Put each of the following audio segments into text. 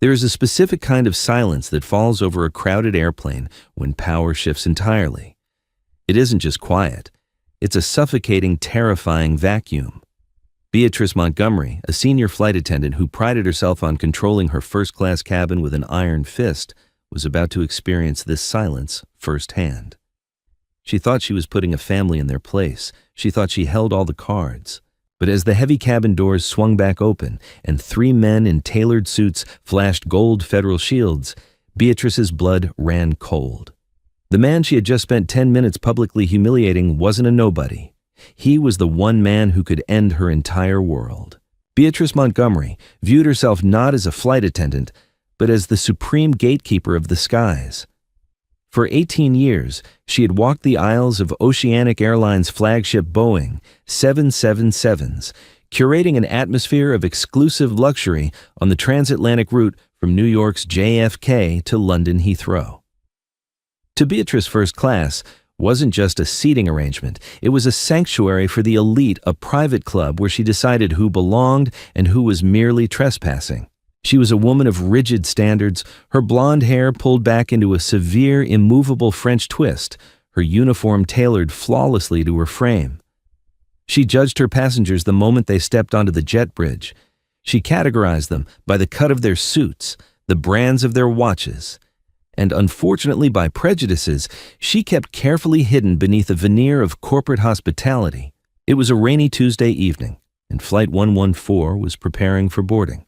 There is a specific kind of silence that falls over a crowded airplane when power shifts entirely. It isn't just quiet. It's a suffocating, terrifying vacuum. Beatrice Montgomery, a senior flight attendant who prided herself on controlling her first-class cabin with an iron fist, was about to experience this silence firsthand. She thought she was putting a family in their place. She thought she held all the cards. But as the heavy cabin doors swung back open and 3 men in tailored suits flashed gold federal shields, Beatrice's blood ran cold. The man she had just spent 10 minutes publicly humiliating wasn't a nobody. He was the one man who could end her entire world. Beatrice Montgomery viewed herself not as a flight attendant, but as the supreme gatekeeper of the skies. For 18 years, she had walked the aisles of Oceanic Airlines' flagship Boeing 777s, curating an atmosphere of exclusive luxury on the transatlantic route from New York's JFK to London Heathrow. To Beatrice, first class wasn't just a seating arrangement. It was a sanctuary for the elite, a private club where she decided who belonged and who was merely trespassing. She was a woman of rigid standards, her blonde hair pulled back into a severe, immovable French twist, her uniform tailored flawlessly to her frame. She judged her passengers the moment they stepped onto the jet bridge. She categorized them by the cut of their suits, the brands of their watches, and unfortunately by prejudices she kept carefully hidden beneath a veneer of corporate hospitality. It was a rainy Tuesday evening, and Flight 114 was preparing for boarding.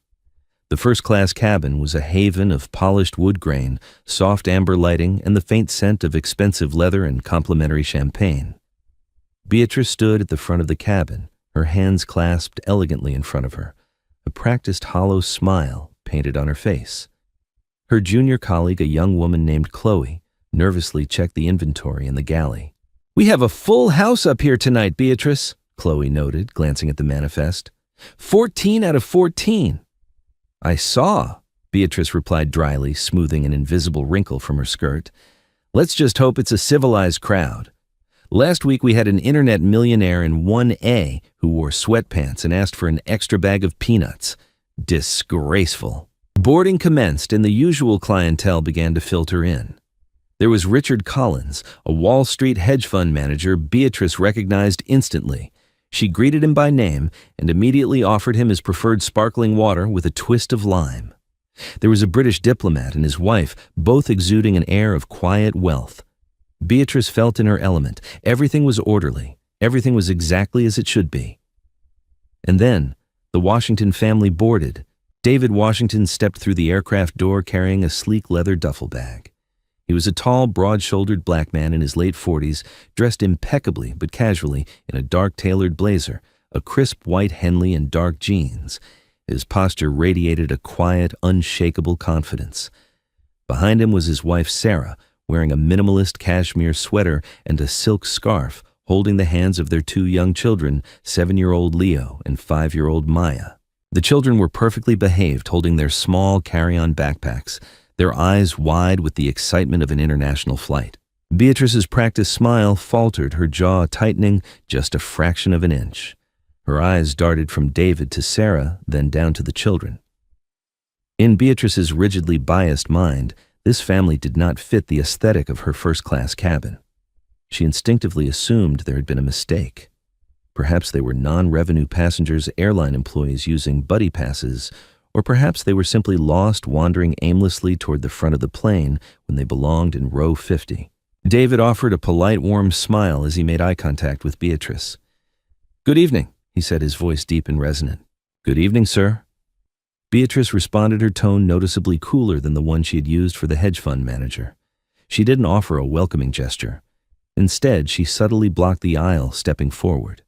The first-class cabin was a haven of polished wood grain, soft amber lighting, and the faint scent of expensive leather and complimentary champagne. Beatrice stood at the front of the cabin, her hands clasped elegantly in front of her, a practiced hollow smile painted on her face. Her junior colleague, a young woman named Chloe, nervously checked the inventory in the galley. "We have a full house up here tonight, Beatrice," Chloe noted, glancing at the manifest. 14 out of 14. "I saw," Beatrice replied dryly, smoothing an invisible wrinkle from her skirt. "Let's just hope it's a civilized crowd. Last week we had an internet millionaire in 1A who wore sweatpants and asked for an extra bag of peanuts. Disgraceful." Boarding commenced and the usual clientele began to filter in. There was Richard Collins, a Wall Street hedge fund manager Beatrice recognized instantly. She greeted him by name and immediately offered him his preferred sparkling water with a twist of lime. There was a British diplomat and his wife, both exuding an air of quiet wealth. Beatrice felt in her element. Everything was orderly. Everything was exactly as it should be. And then, the Washington family boarded. David Washington stepped through the aircraft door carrying a sleek leather duffel bag. He was a tall, broad-shouldered black man in his late 40s, dressed impeccably but casually in a dark tailored blazer, a crisp white Henley and dark jeans. His posture radiated a quiet, unshakable confidence. Behind him was his wife Sarah, wearing a minimalist cashmere sweater and a silk scarf, holding the hands of their 2 young children, 7-year-old Leo and 5-year-old Maya. The children were perfectly behaved, holding their small carry-on backpacks, their eyes wide with the excitement of an international flight. Beatrice's practiced smile faltered, her jaw tightening just a fraction of an inch. Her eyes darted from David to Sarah, then down to the children. In Beatrice's rigidly biased mind, this family did not fit the aesthetic of her first-class cabin. She instinctively assumed there had been a mistake. Perhaps they were non-revenue passengers, airline employees using buddy passes, or perhaps they were simply lost wandering aimlessly toward the front of the plane when they belonged in row 50. David offered a polite, warm smile as he made eye contact with Beatrice. "Good evening," he said, his voice deep and resonant. "Good evening, sir." Beatrice responded, her tone noticeably cooler than the one she had used for the hedge fund manager. She didn't offer a welcoming gesture. Instead, she subtly blocked the aisle, stepping forward.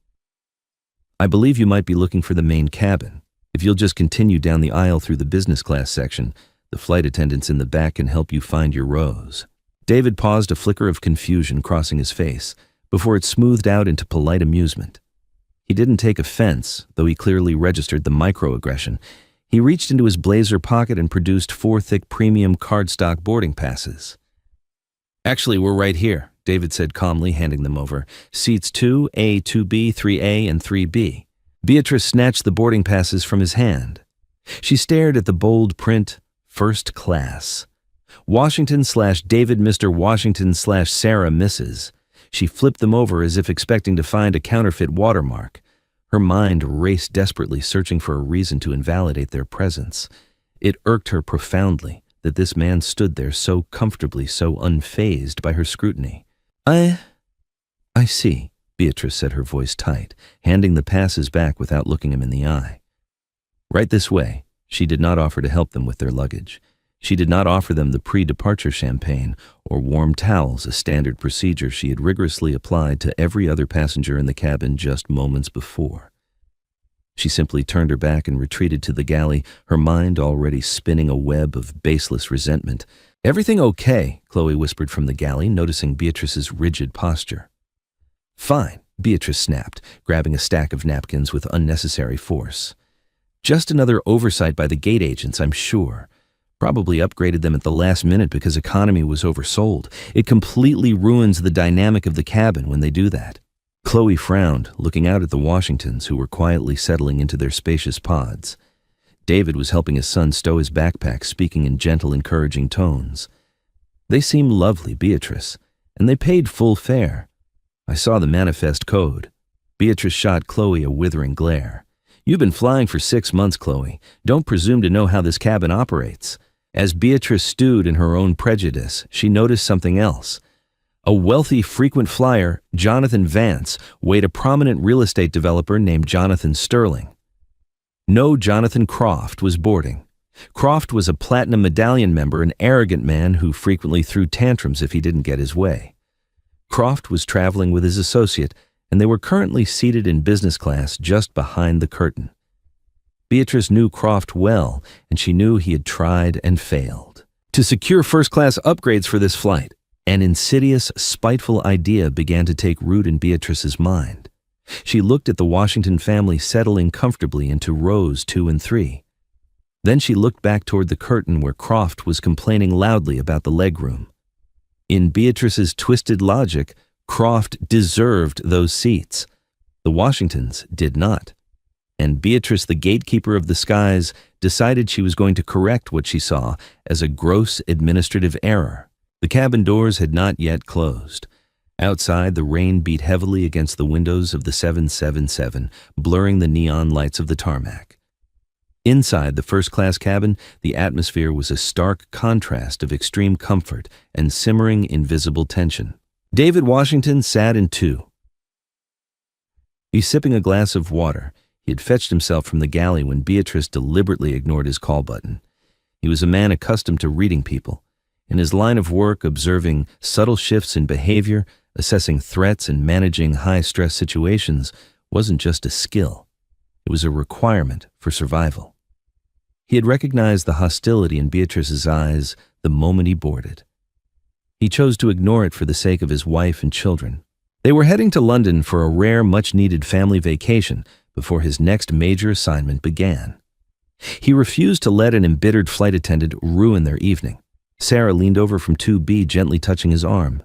"I believe you might be looking for the main cabin. If you'll just continue down the aisle through the business class section, the flight attendants in the back can help you find your rows." David paused, a flicker of confusion crossing his face, before it smoothed out into polite amusement. He didn't take offense, though he clearly registered the microaggression. He reached into his blazer pocket and produced 4 thick premium cardstock boarding passes. "Actually, we're right here," David said calmly, handing them over. "Seats 2A, 2B, 3A, and 3B. Beatrice snatched the boarding passes from his hand. She stared at the bold print, First class. Washington/David Mr. Washington/Sarah Mrs. She flipped them over as if expecting to find a counterfeit watermark. Her mind raced desperately, searching for a reason to invalidate their presence. It irked her profoundly that this man stood there so comfortably, so unfazed by her scrutiny. I see, Beatrice said, her voice tight, handing the passes back without looking him in the eye. Right this way. She did not offer to help them with their luggage. She did not offer them the pre-departure champagne or warm towels, a standard procedure she had rigorously applied to every other passenger in the cabin just moments before. She simply turned her back and retreated to the galley, her mind already spinning a web of baseless resentment. "Everything okay?" Chloe whispered from the galley, noticing Beatrice's rigid posture. "Fine," Beatrice snapped, grabbing a stack of napkins with unnecessary force. "Just another oversight by the gate agents, I'm sure. Probably upgraded them at the last minute because economy was oversold. It completely ruins the dynamic of the cabin when they do that." Chloe frowned, looking out at the Washingtons, who were quietly settling into their spacious pods. David was helping his son stow his backpack, speaking in gentle, encouraging tones. "They seem lovely, Beatrice, and they paid full fare. I saw the manifest code." Beatrice shot Chloe a withering glare. "You've been flying for 6 months, Chloe. Don't presume to know how this cabin operates." As Beatrice stewed in her own prejudice, she noticed something else. A wealthy frequent flyer, Jonathan Vance, weighed a prominent real estate developer named Jonathan Sterling. No Jonathan Croft was boarding. Croft was a platinum medallion member, an arrogant man who frequently threw tantrums if he didn't get his way. Croft was traveling with his associate, and they were currently seated in business class just behind the curtain. Beatrice knew Croft well, and she knew he had tried and failed. To secure first-class upgrades for this flight, an insidious, spiteful idea began to take root in Beatrice's mind. She looked at the Washington family settling comfortably into rows 2 and 3. Then she looked back toward the curtain where Croft was complaining loudly about the legroom. In Beatrice's twisted logic, Croft deserved those seats. The Washingtons did not. And Beatrice, the gatekeeper of the skies, decided she was going to correct what she saw as a gross administrative error. The cabin doors had not yet closed. Outside, the rain beat heavily against the windows of the 777, blurring the neon lights of the tarmac. Inside the first-class cabin, the atmosphere was a stark contrast of extreme comfort and simmering invisible tension. David Washington sat in 2. He's sipping a glass of water. He had fetched himself from the galley when Beatrice deliberately ignored his call button. He was a man accustomed to reading people. In his line of work, observing subtle shifts in behavior, assessing threats, and managing high-stress situations wasn't just a skill. It was a requirement for survival. He had recognized the hostility in Beatrice's eyes the moment he boarded. He chose to ignore it for the sake of his wife and children. They were heading to London for a rare, much-needed family vacation before his next major assignment began. He refused to let an embittered flight attendant ruin their evening. Sarah leaned over from 2B, gently touching his arm.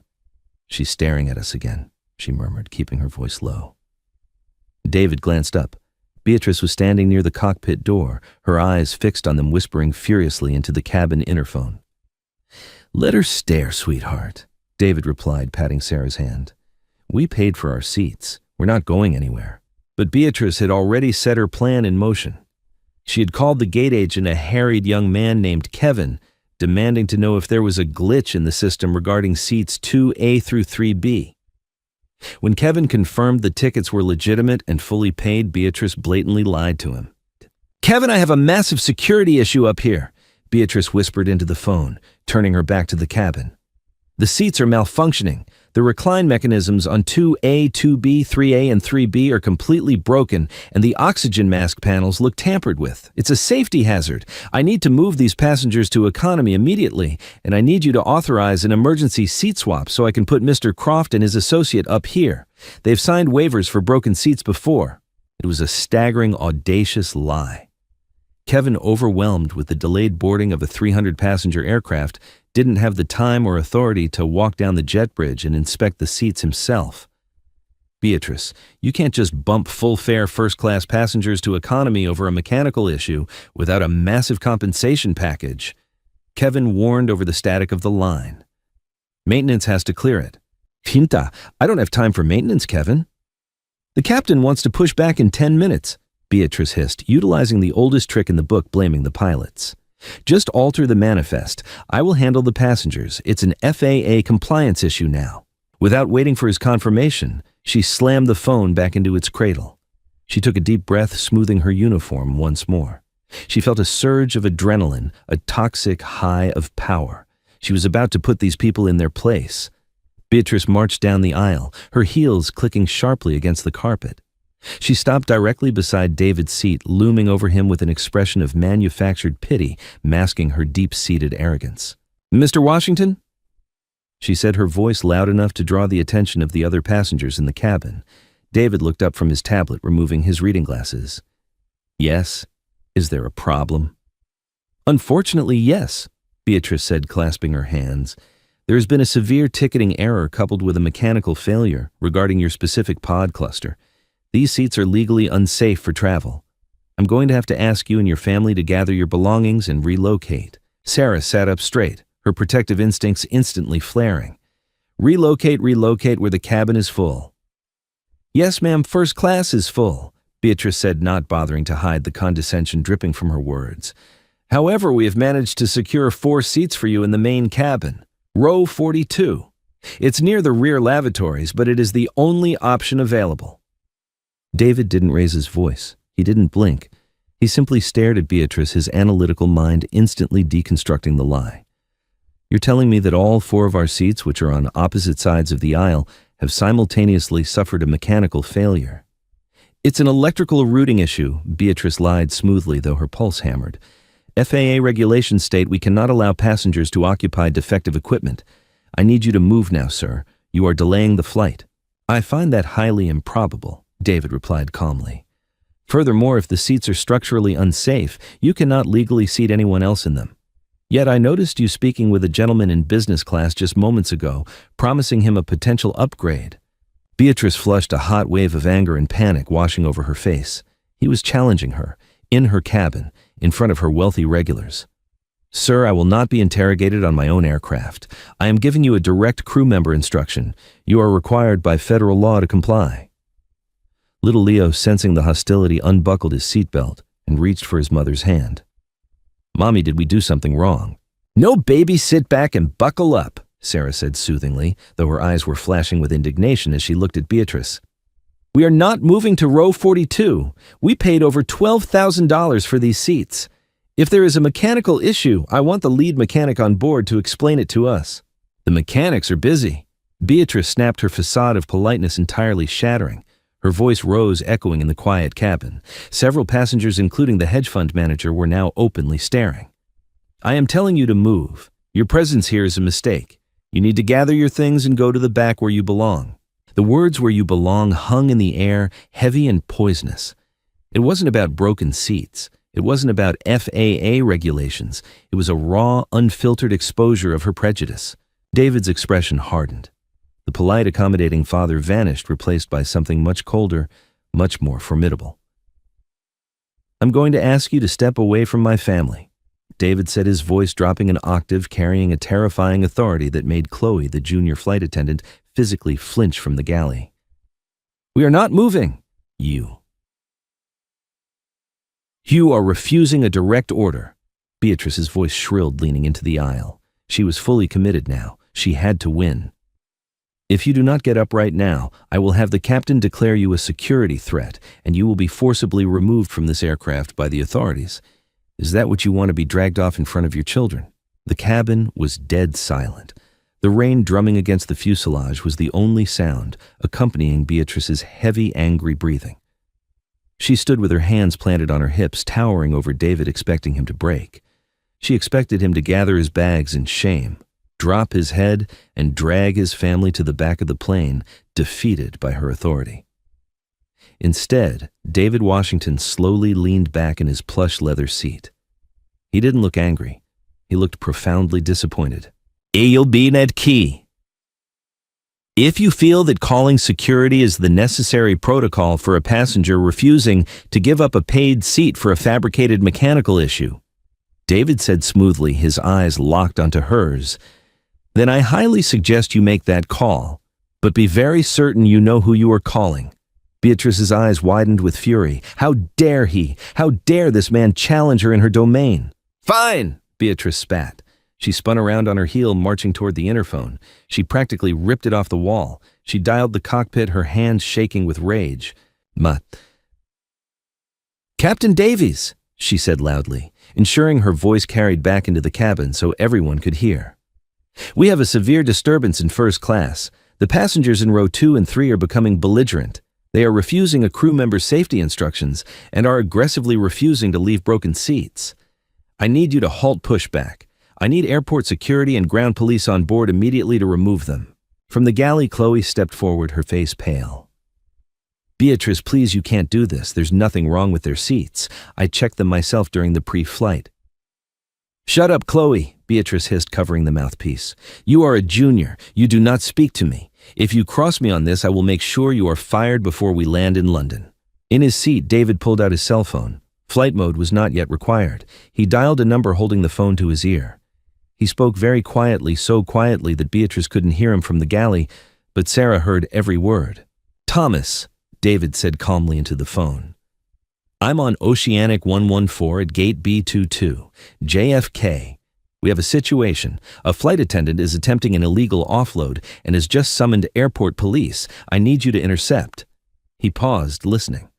"She's staring at us again," she murmured, keeping her voice low. David glanced up. Beatrice was standing near the cockpit door, her eyes fixed on them, whispering furiously into the cabin interphone. "Let her stare, sweetheart," David replied, patting Sarah's hand. "We paid for our seats. We're not going anywhere." But Beatrice had already set her plan in motion. She had called the gate agent a harried young man named Kevin, demanding to know if there was a glitch in the system regarding seats 2A through 3B. When Kevin confirmed the tickets were legitimate and fully paid, Beatrice blatantly lied to him. "Kevin, I have a massive security issue up here," Beatrice whispered into the phone, turning her back to the cabin. "The seats are malfunctioning. The recline mechanisms on 2A, 2B, 3A, and 3B are completely broken, and the oxygen mask panels look tampered with. It's a safety hazard. I need to move these passengers to economy immediately, and I need you to authorize an emergency seat swap so I can put Mr. Croft and his associate up here. They've signed waivers for broken seats before." It was a staggering, audacious lie. Kevin, overwhelmed with the delayed boarding of a 300-passenger aircraft, didn't have the time or authority to walk down the jet bridge and inspect the seats himself. "Beatrice, you can't just bump full-fare first-class passengers to economy over a mechanical issue without a massive compensation package." Kevin warned over the static of the line. Maintenance has to clear it. Pinta, I don't have time for maintenance, Kevin. The captain wants to push back in 10 minutes, Beatrice hissed, utilizing the oldest trick in the book, blaming the pilots. Just alter the manifest. I will handle the passengers. It's an FAA compliance issue now. Without waiting for his confirmation, she slammed the phone back into its cradle. She took a deep breath, smoothing her uniform once more. She felt a surge of adrenaline, a toxic high of power. She was about to put these people in their place. Beatrice marched down the aisle, her heels clicking sharply against the carpet. She stopped directly beside David's seat, looming over him with an expression of manufactured pity, masking her deep-seated arrogance. "Mr. Washington?" She said, her voice loud enough to draw the attention of the other passengers in the cabin. David looked up from his tablet, removing his reading glasses. "Yes. Is there a problem?" "Unfortunately, yes," Beatrice said, clasping her hands. "There has been a severe ticketing error coupled with a mechanical failure regarding your specific pod cluster. These seats are legally unsafe for travel. I'm going to have to ask you and your family to gather your belongings and relocate." Sarah sat up straight, her protective instincts instantly flaring. Relocate where the cabin is full." "Yes, ma'am, first class is full," Beatrice said, not bothering to hide the condescension dripping from her words. "However, we have managed to secure 4 seats for you in the main cabin. Row 42. It's near the rear lavatories, but it is the only option available." David didn't raise his voice. He didn't blink. He simply stared at Beatrice, his analytical mind instantly deconstructing the lie. "You're telling me that all 4 of our seats, which are on opposite sides of the aisle, have simultaneously suffered a mechanical failure?" "It's an electrical routing issue," Beatrice lied smoothly, though her pulse hammered. "FAA regulations state we cannot allow passengers to occupy defective equipment. I need you to move now, sir. You are delaying the flight." "I find that highly improbable," David replied calmly. "Furthermore, if the seats are structurally unsafe, you cannot legally seat anyone else in them. Yet I noticed you speaking with a gentleman in business class just moments ago, promising him a potential upgrade." Beatrice flushed a hot wave of anger and panic washing over her face. He was challenging her, in her cabin, in front of her wealthy regulars. "Sir, I will not be interrogated on my own aircraft. I am giving you a direct crew member instruction. You are required by federal law to comply." Little Leo, sensing the hostility, unbuckled his seatbelt and reached for his mother's hand. "Mommy, did we do something wrong?" "No, baby, sit back and buckle up," Sarah said soothingly, though her eyes were flashing with indignation as she looked at Beatrice. "We are not moving to row 42. We paid over $12,000 for these seats. If there is a mechanical issue, I want the lead mechanic on board to explain it to us." "The mechanics are busy." Beatrice snapped, her facade of politeness entirely shattering. Her voice rose, echoing in the quiet cabin. Several passengers, including the hedge fund manager, were now openly staring. "I am telling you to move. Your presence here is a mistake. You need to gather your things and go to the back where you belong." The words "where you belong" hung in the air, heavy and poisonous. It wasn't about broken seats. It wasn't about FAA regulations. It was a raw, unfiltered exposure of her prejudice. David's expression hardened. The polite, accommodating father vanished, replaced by something much colder, much more formidable. "I'm going to ask you to step away from my family," David said, his voice dropping an octave, carrying a terrifying authority that made Chloe, the junior flight attendant, physically flinch from the galley. "We are not moving. You are refusing a direct order." Beatrice's voice shrilled, leaning into the aisle. She was fully committed now. She had to win. "If you do not get up right now, I will have the captain declare you a security threat, and you will be forcibly removed from this aircraft by the authorities. Is that what you want to be dragged off in front of your children?" The cabin was dead silent. The rain drumming against the fuselage was the only sound, accompanying Beatrice's heavy, angry breathing. She stood with her hands planted on her hips, towering over David, expecting him to break. She expected him to gather his bags in shame, drop his head, and drag his family to the back of the plane, defeated by her authority. Instead, David Washington slowly leaned back in his plush leather seat. He didn't look angry. He looked profoundly disappointed. "You'll be net key. If you feel that calling security is the necessary protocol for a passenger refusing to give up a paid seat for a fabricated mechanical issue, David said smoothly, his eyes locked onto hers. Then I highly suggest you make that call, but be very certain you know who you are calling. Beatrice's eyes widened with fury. How dare he? How dare this man challenge her in her domain? Fine, Beatrice spat. She spun around on her heel, marching toward the interphone. She practically ripped it off the wall. She dialed the cockpit, her hands shaking with rage. Captain Davies, she said loudly, ensuring her voice carried back into the cabin so everyone could hear. We have a severe disturbance in first class. The passengers in row 2 and 3 are becoming belligerent. They are refusing a crew member's safety instructions and are aggressively refusing to leave broken seats. I need you to halt pushback. I need airport security and ground police on board immediately to remove them. From the galley, Chloe stepped forward, her face pale. Beatrice, please, you can't do this. There's nothing wrong with their seats. I checked them myself during the pre-flight. Shut up, Chloe, Beatrice hissed, covering the mouthpiece. You are a junior. You do not speak to me. If you cross me on this, I will make sure you are fired before we land in London. In his seat, David pulled out his cell phone. Flight mode was not yet required. He dialed a number, holding the phone to his ear. He spoke very quietly, so quietly that Beatrice couldn't hear him from the galley, but Sarah heard every word. Thomas, David said calmly into the phone. I'm on Oceanic 114 at gate B22, JFK. We have a situation. A flight attendant is attempting an illegal offload and has just summoned airport police. I need you to intercept. He paused, listening.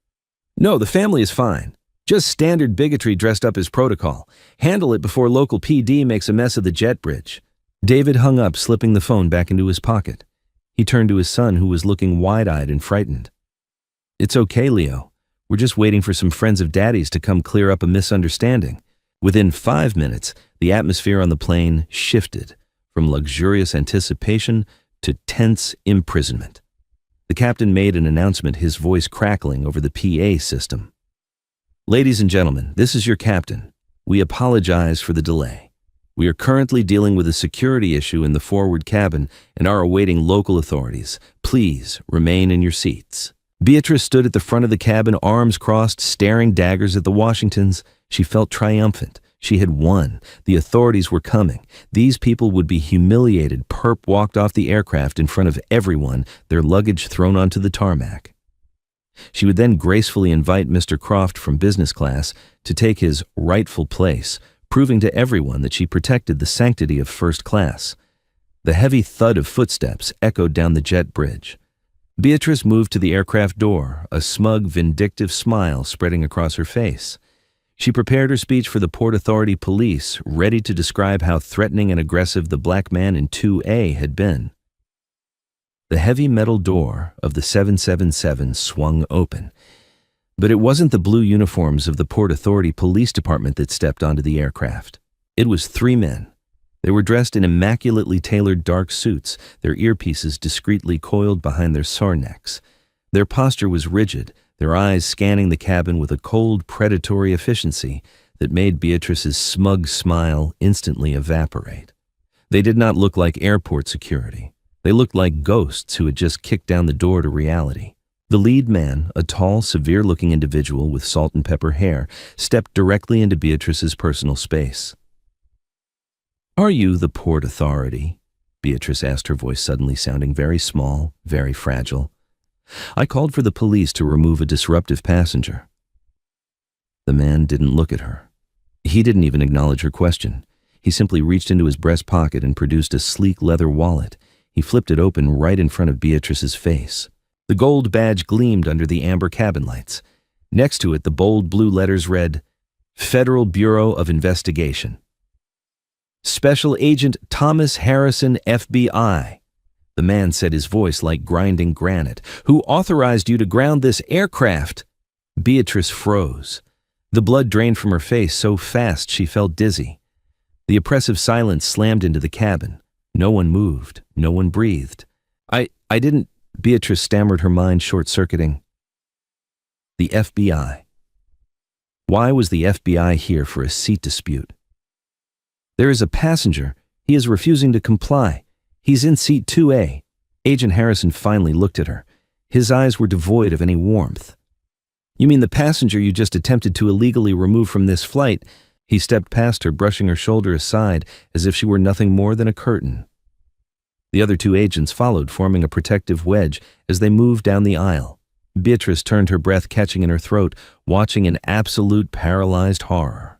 No, the family is fine. Just standard bigotry dressed up as protocol. Handle it before local PD makes a mess of the jet bridge. David hung up, slipping the phone back into his pocket. He turned to his son, who was looking wide-eyed and frightened. It's okay, Leo. We're just waiting for some friends of Daddy's to come clear up a misunderstanding. Within 5 minutes, the atmosphere on the plane shifted from luxurious anticipation to tense imprisonment. The captain made an announcement, his voice crackling over the PA system. Ladies and gentlemen, this is your captain. We apologize for the delay. We are currently dealing with a security issue in the forward cabin and are awaiting local authorities. Please remain in your seats. Beatrice stood at the front of the cabin, arms crossed, staring daggers at the Washingtons. She felt triumphant. She had won. The authorities were coming. These people would be humiliated. Perp walked off the aircraft in front of everyone, their luggage thrown onto the tarmac. She would then gracefully invite Mr. Croft from business class to take his rightful place, proving to everyone that she protected the sanctity of first class. The heavy thud of footsteps echoed down the jet bridge. Beatrice moved to the aircraft door, a smug, vindictive smile spreading across her face. She prepared her speech for the Port Authority police, ready to describe how threatening and aggressive the black man in 2A had been. The heavy metal door of the 777 swung open, but it wasn't the blue uniforms of the Port Authority Police Department that stepped onto the aircraft. It was 3 men. They were dressed in immaculately tailored dark suits, their earpieces discreetly coiled behind their sore necks. Their posture was rigid, their eyes scanning the cabin with a cold, predatory efficiency that made Beatrice's smug smile instantly evaporate. They did not look like airport security. They looked like ghosts who had just kicked down the door to reality. The lead man, a tall, severe-looking individual with salt and pepper hair, stepped directly into Beatrice's personal space. Are you the Port Authority? Beatrice asked, her voice suddenly sounding very small, very fragile. I called for the police to remove a disruptive passenger. The man didn't look at her. He didn't even acknowledge her question. He simply reached into his breast pocket and produced a sleek leather wallet. He flipped it open right in front of Beatrice's face. The gold badge gleamed under the amber cabin lights. Next to it, the bold blue letters read, Federal Bureau of Investigation. Special Agent Thomas Harrison, FBI. The man said, his voice like grinding granite. Who authorized you to ground this aircraft? Beatrice froze. The blood drained from her face so fast she felt dizzy. The oppressive silence slammed into the cabin. No one moved. No one breathed. I didn't, Beatrice stammered, her mind short-circuiting. The FBI. Why was the FBI here for a seat dispute? There is a passenger. He is refusing to comply. He's in seat 2A. Agent Harrison finally looked at her. His eyes were devoid of any warmth. You mean the passenger you just attempted to illegally remove from this flight? He stepped past her, brushing her shoulder aside as if she were nothing more than a curtain. The other two agents followed, forming a protective wedge as they moved down the aisle. Beatrice turned, her breath catching in her throat, watching in absolute paralyzed horror.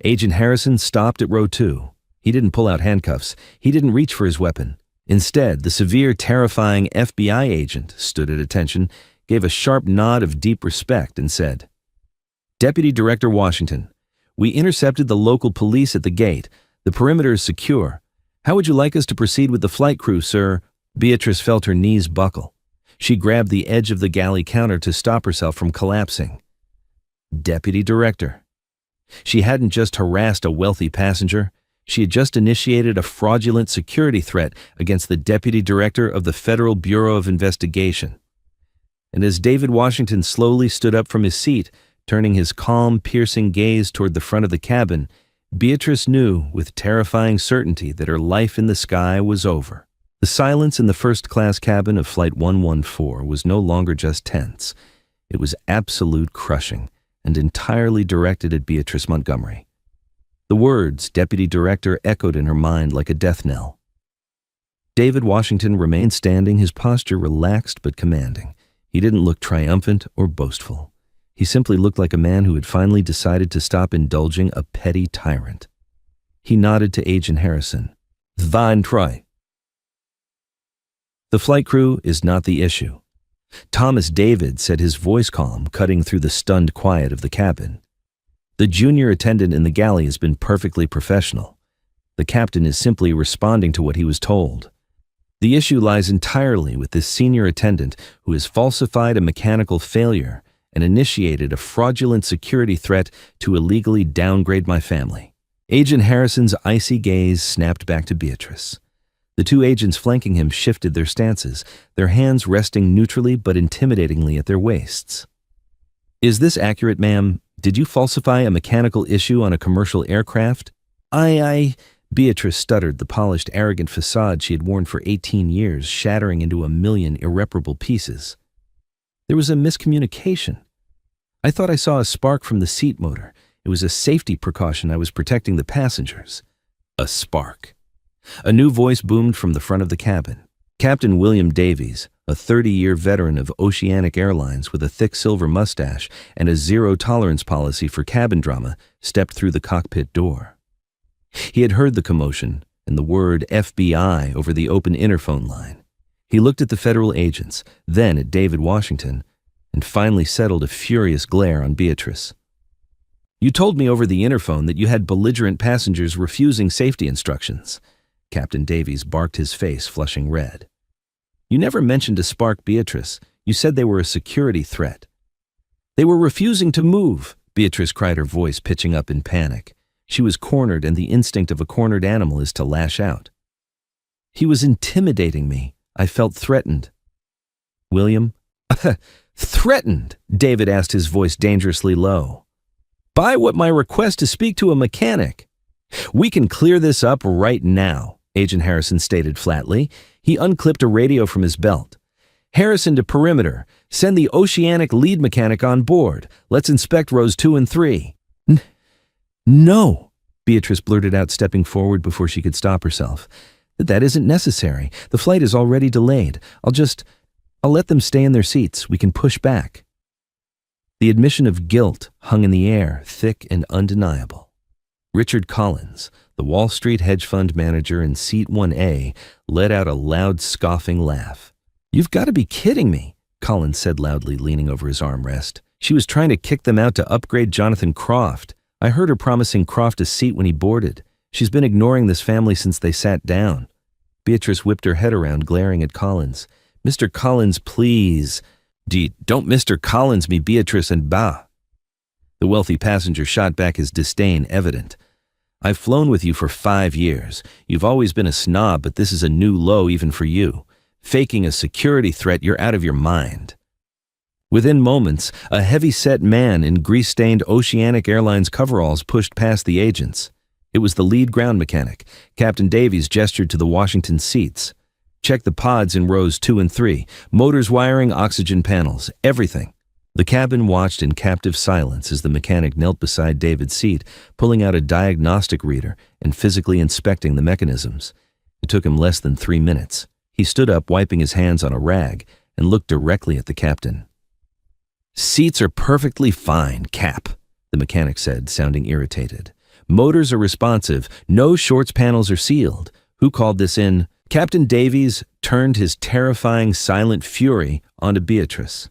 Agent Harrison stopped at row 2. He didn't pull out handcuffs. He didn't reach for his weapon. Instead, the severe, terrifying FBI agent stood at attention, gave a sharp nod of deep respect, and said, "Deputy Director Washington, we intercepted the local police at the gate. The perimeter is secure. How would you like us to proceed with the flight crew, sir?" Beatrice felt her knees buckle. She grabbed the edge of the galley counter to stop herself from collapsing. Deputy Director. She hadn't just harassed a wealthy passenger. She had just initiated a fraudulent security threat against the Deputy Director of the Federal Bureau of Investigation. And as David Washington slowly stood up from his seat, turning his calm, piercing gaze toward the front of the cabin, Beatrice knew with terrifying certainty that her life in the sky was over. The silence in the first-class cabin of Flight 114 was no longer just tense. It was absolute, crushing, and entirely directed at Beatrice Montgomery. The words, Deputy Director, echoed in her mind like a death knell. David Washington remained standing, his posture relaxed but commanding. He didn't look triumphant or boastful. He simply looked like a man who had finally decided to stop indulging a petty tyrant. He nodded to Agent Harrison. "Thine try." The flight crew is not the issue. Thomas David said, his voice calm, cutting through the stunned quiet of the cabin. The junior attendant in the galley has been perfectly professional. The captain is simply responding to what he was told. The issue lies entirely with this senior attendant who has falsified a mechanical failure and initiated a fraudulent security threat to illegally downgrade my family. Agent Harrison's icy gaze snapped back to Beatrice. The two agents flanking him shifted their stances, their hands resting neutrally but intimidatingly at their waists. "Is this accurate, ma'am? Did you falsify a mechanical issue on a commercial aircraft?" Beatrice stuttered, the polished, arrogant facade she had worn for 18 years shattering into a million irreparable pieces. "There was a miscommunication. I thought I saw a spark from the seat motor. It was a safety precaution. I was protecting the passengers." A spark. A new voice boomed from the front of the cabin. Captain William Davies, a 30-year veteran of Oceanic Airlines with a thick silver mustache and a zero-tolerance policy for cabin drama, stepped through the cockpit door. He had heard the commotion and the word FBI over the open interphone line. He looked at the federal agents, then at David Washington, and finally settled a furious glare on Beatrice. "You told me over the interphone that you had belligerent passengers refusing safety instructions." Captain Davies barked, his face flushing red. "You never mentioned a spark, Beatrice. You said they were a security threat." "They were refusing to move," Beatrice cried, her voice pitching up in panic. She was cornered, and the instinct of a cornered animal is to lash out. "He was intimidating me. I felt threatened." "William?" "Threatened?" David asked, his voice dangerously low. "By what, my request to speak to a mechanic?" "We can clear this up right now," Agent Harrison stated flatly. He unclipped a radio from his belt. "Harrison to perimeter. Send the Oceanic lead mechanic on board. Let's inspect rows 2 and 3. "No," Beatrice blurted out, stepping forward before she could stop herself. "That isn't necessary. The flight is already delayed. I'll let them stay in their seats. We can push back." The admission of guilt hung in the air, thick and undeniable. Richard Collins, the Wall Street hedge fund manager in seat 1A, let out a loud, scoffing laugh. "You've got to be kidding me," Collins said loudly, leaning over his armrest. "She was trying to kick them out to upgrade Jonathan Croft. I heard her promising Croft a seat when he boarded. She's been ignoring this family since they sat down." Beatrice whipped her head around, glaring at Collins. "Mr. Collins, please." "Don't Mr. Collins me, Beatrice, and bah." The wealthy passenger shot back, his disdain evident. "I've flown with you for 5 years. You've always been a snob, but this is a new low even for you. Faking a security threat, you're out of your mind." Within moments, a heavy-set man in grease-stained Oceanic Airlines coveralls pushed past the agents. It was the lead ground mechanic. Captain Davies gestured to the Washington seats. "Check the pods in rows 2 and 3. Motors, wiring, oxygen panels, everything." The cabin watched in captive silence as the mechanic knelt beside David's seat, pulling out a diagnostic reader and physically inspecting the mechanisms. It took him less than 3 minutes. He stood up, wiping his hands on a rag, and looked directly at the captain. "Seats are perfectly fine, Cap," the mechanic said, sounding irritated. "Motors are responsive. No shorts panels are sealed. Who called this in?" Captain Davies turned his terrifying silent fury onto Beatrice.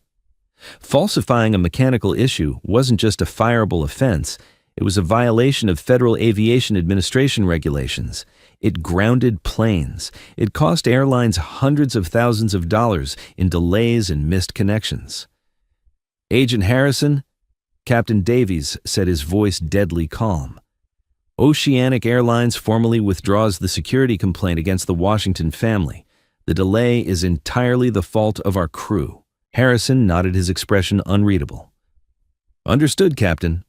Falsifying a mechanical issue wasn't just a fireable offense, it was a violation of Federal Aviation Administration regulations. It grounded planes. It cost airlines hundreds of thousands of dollars in delays and missed connections. "Agent Harrison," Captain Davies said, his voice deadly calm. "Oceanic Airlines formally withdraws the security complaint against the Washington family. The delay is entirely the fault of our crew." Harrison nodded, his expression unreadable. "Understood, Captain.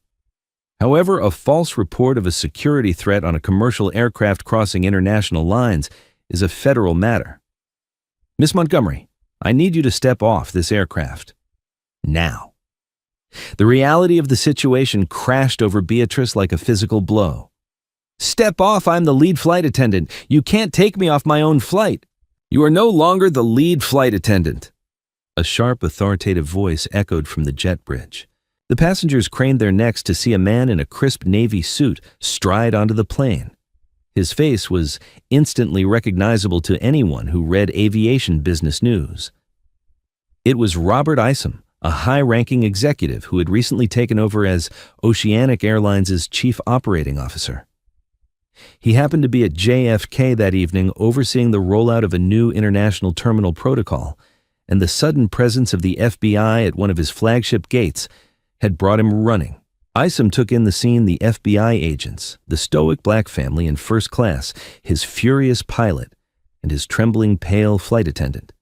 However, a false report of a security threat on a commercial aircraft crossing international lines is a federal matter. Miss Montgomery, I need you to step off this aircraft. Now." The reality of the situation crashed over Beatrice like a physical blow. "Step off, I'm the lead flight attendant. You can't take me off my own flight." "You are no longer the lead flight attendant." A sharp, authoritative voice echoed from the jet bridge. The passengers craned their necks to see a man in a crisp navy suit stride onto the plane. His face was instantly recognizable to anyone who read aviation business news. It was Robert Isom, a high-ranking executive who had recently taken over as Oceanic Airlines' chief operating officer. He happened to be at JFK that evening overseeing the rollout of a new international terminal protocol, and the sudden presence of the FBI at one of his flagship gates had brought him running. Isom took in the scene the FBI agents, the stoic black family in first class, his furious pilot, and his trembling, pale flight attendant.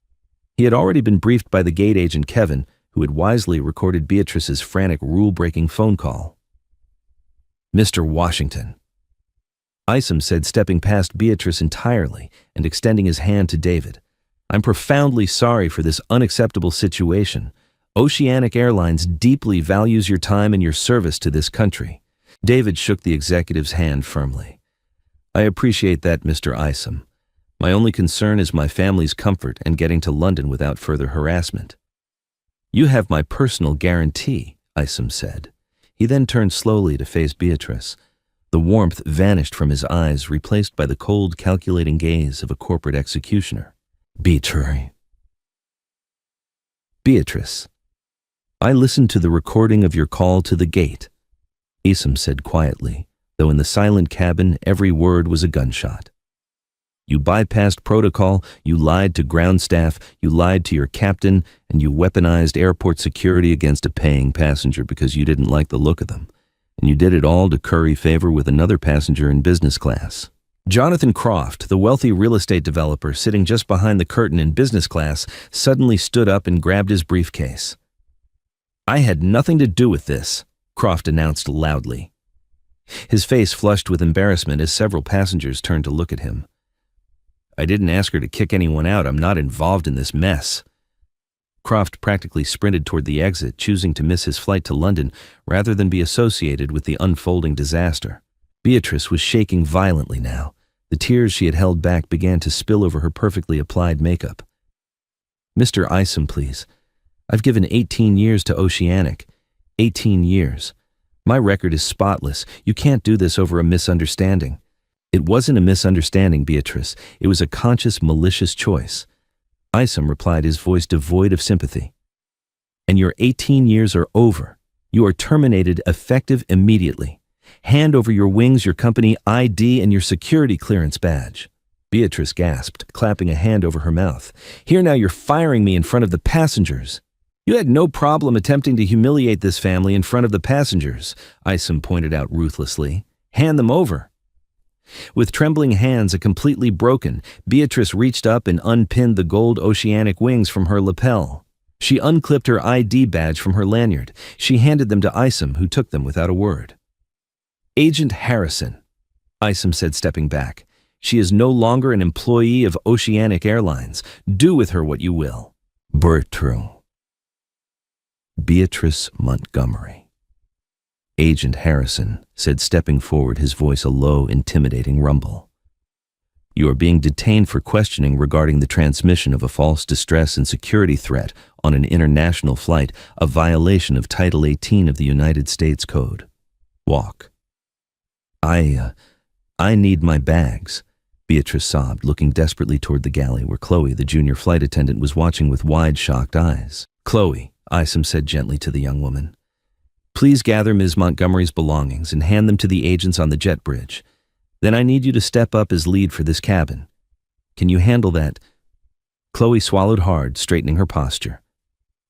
He had already been briefed by the gate agent Kevin, who had wisely recorded Beatrice's frantic, rule-breaking phone call. "Mr. Washington," Isom said, stepping past Beatrice entirely and extending his hand to David. "I'm profoundly sorry for this unacceptable situation. Oceanic Airlines deeply values your time and your service to this country." David shook the executive's hand firmly. "I appreciate that, Mr. Isom. My only concern is my family's comfort and getting to London without further harassment." "You have my personal guarantee," Isom said. He then turned slowly to face Beatrice. The warmth vanished from his eyes, replaced by the cold, calculating gaze of a corporate executioner. "Beatrice, I listened to the recording of your call to the gate," Isom said quietly, though in the silent cabin every word was a gunshot. "You bypassed protocol, you lied to ground staff, you lied to your captain, and you weaponized airport security against a paying passenger because you didn't like the look of them. And you did it all to curry favor with another passenger in business class." Jonathan Croft, the wealthy real estate developer sitting just behind the curtain in business class, suddenly stood up and grabbed his briefcase. "I had nothing to do with this," Croft announced loudly. His face flushed with embarrassment as several passengers turned to look at him. "I didn't ask her to kick anyone out. I'm not involved in this mess." Croft practically sprinted toward the exit, choosing to miss his flight to London rather than be associated with the unfolding disaster. Beatrice was shaking violently now. The tears she had held back began to spill over her perfectly applied makeup. "Mr. Isom, please. I've given 18 years to Oceanic. 18 years. My record is spotless. You can't do this over a misunderstanding." "It wasn't a misunderstanding, Beatrice. It was a conscious, malicious choice." Isom replied, his voice devoid of sympathy. "And your 18 years are over. You are terminated, effective immediately. Hand over your wings, your company ID, and your security clearance badge." Beatrice gasped, clapping a hand over her mouth. "Here now, you're firing me in front of the passengers." "You had no problem attempting to humiliate this family in front of the passengers," Isom pointed out ruthlessly. "Hand them over." With trembling hands completely broken, Beatrice reached up and unpinned the gold Oceanic wings from her lapel. She unclipped her ID badge from her lanyard. She handed them to Isom, who took them without a word. "Agent Harrison," Isom said, stepping back. "She is no longer an employee of Oceanic Airlines. Do with her what you will." Bertrand. Beatrice Montgomery. Agent Harrison said, stepping forward, his voice a low, intimidating rumble. You are being detained for questioning regarding the transmission of a false distress and security threat on an international flight, a violation of Title 18 of the United States Code. Walk. I need my bags, Beatrice sobbed, looking desperately toward the galley where Chloe, the junior flight attendant, was watching with wide, shocked eyes. Chloe, Isom said gently to the young woman, please gather Ms. Montgomery's belongings and hand them to the agents on the jet bridge. Then I need you to step up as lead for this cabin. Can you handle that? Chloe swallowed hard, straightening her posture.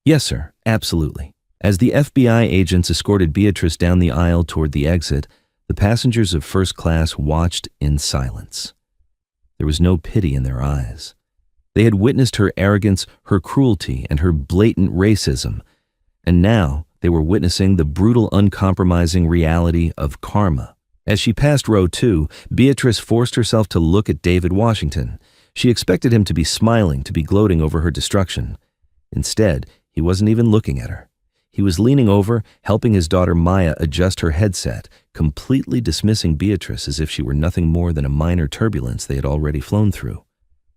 Yes, sir, absolutely. As the FBI agents escorted Beatrice down the aisle toward the exit, the passengers of first class watched in silence. There was no pity in their eyes. They had witnessed her arrogance, her cruelty, and her blatant racism, and now they were witnessing the brutal, uncompromising reality of karma. As she passed row 2, Beatrice forced herself to look at David Washington. She expected him to be smiling, to be gloating over her destruction. Instead, he wasn't even looking at her. He was leaning over, helping his daughter Maya adjust her headset, completely dismissing Beatrice as if she were nothing more than a minor turbulence they had already flown through.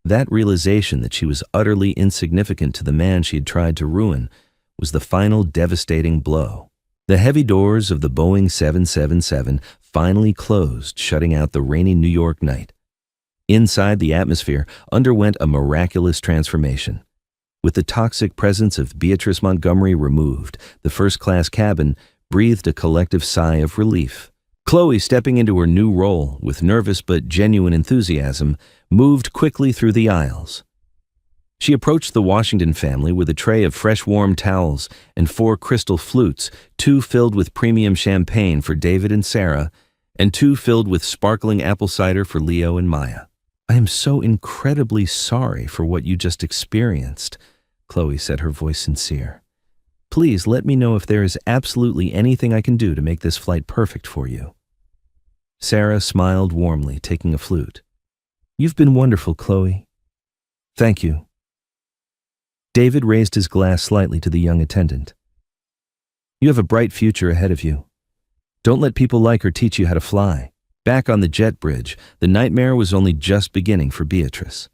That realization that she was utterly insignificant to the man she had tried to ruin was the final devastating blow. The heavy doors of the Boeing 777 finally closed, shutting out the rainy New York night. Inside, the atmosphere underwent a miraculous transformation. With the toxic presence of Beatrice Montgomery removed, the first-class cabin breathed a collective sigh of relief. Chloe, stepping into her new role with nervous but genuine enthusiasm, moved quickly through the aisles. She approached the Washington family with a tray of fresh warm towels and 4 crystal flutes, 2 filled with premium champagne for David and Sarah, and 2 filled with sparkling apple cider for Leo and Maya. I am so incredibly sorry for what you just experienced, Chloe said, her voice sincere. Please let me know if there is absolutely anything I can do to make this flight perfect for you. Sarah smiled warmly, taking a flute. You've been wonderful, Chloe. Thank you. David raised his glass slightly to the young attendant. You have a bright future ahead of you. Don't let people like her teach you how to fly. Back on the jet bridge, the nightmare was only just beginning for Beatrice.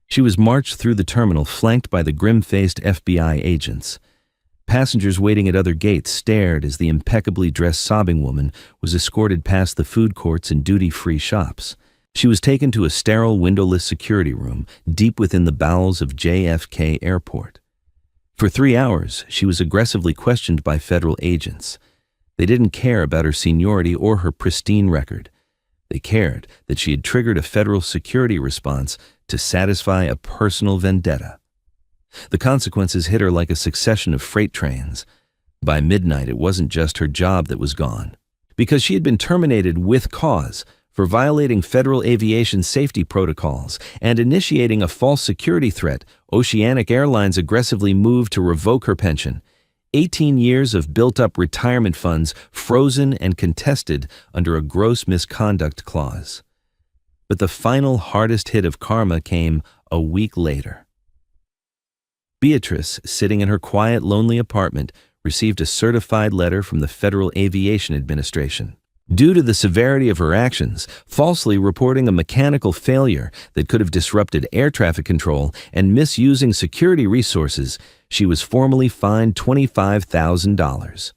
She was marched through the terminal, flanked by the grim-faced FBI agents. Passengers waiting at other gates stared as the impeccably dressed sobbing woman was escorted past the food courts and duty-free shops. She was taken to a sterile, windowless security room deep within the bowels of JFK Airport. For 3 hours, she was aggressively questioned by federal agents. They didn't care about her seniority or her pristine record. They cared that she had triggered a federal security response to satisfy a personal vendetta. The consequences hit her like a succession of freight trains. By midnight, it wasn't just her job that was gone. Because she had been terminated with cause for violating federal aviation safety protocols and initiating a false security threat, Oceanic Airlines aggressively moved to revoke her pension. 18 years of built-up retirement funds frozen and contested under a gross misconduct clause. But the final hardest hit of karma came a week later. Beatrice, sitting in her quiet, lonely apartment, received a certified letter from the Federal Aviation Administration. Due to the severity of her actions, falsely reporting a mechanical failure that could have disrupted air traffic control and misusing security resources, she was formally fined $25,000.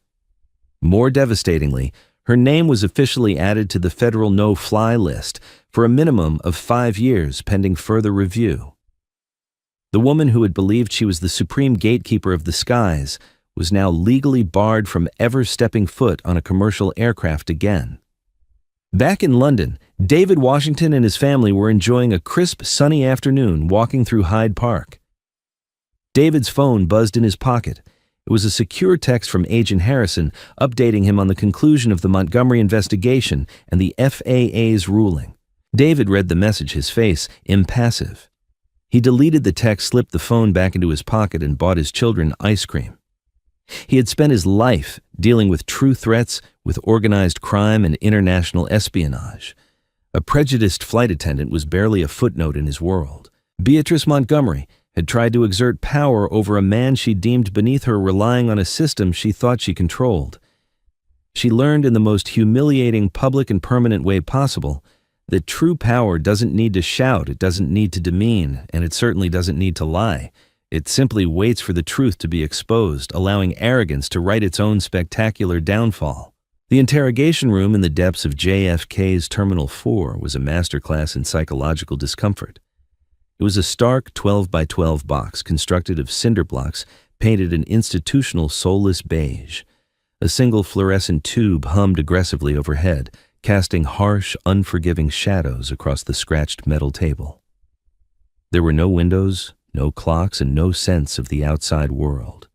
More devastatingly, her name was officially added to the federal no-fly list for a minimum of 5 years pending further review. The woman who had believed she was the supreme gatekeeper of the skies was now legally barred from ever stepping foot on a commercial aircraft again. Back in London, David Washington and his family were enjoying a crisp, sunny afternoon walking through Hyde Park. David's phone buzzed in his pocket. It was a secure text from Agent Harrison updating him on the conclusion of the Montgomery investigation and the FAA's ruling. David read the message, his face impassive. He deleted the text, slipped the phone back into his pocket, and bought his children ice cream. He had spent his life dealing with true threats, with organized crime and international espionage. A prejudiced flight attendant was barely a footnote in his world. Beatrice Montgomery had tried to exert power over a man she deemed beneath her, relying on a system she thought she controlled. She learned in the most humiliating public and permanent way possible that true power doesn't need to shout, it doesn't need to demean, and it certainly doesn't need to lie. It simply waits for the truth to be exposed, allowing arrogance to write its own spectacular downfall. The interrogation room in the depths of JFK's Terminal 4 was a masterclass in psychological discomfort. It was a stark 12 by 12 box constructed of cinder blocks painted an institutional soulless beige. A single fluorescent tube hummed aggressively overhead, casting harsh, unforgiving shadows across the scratched metal table. There were no windows, no clocks, and no sense of the outside world.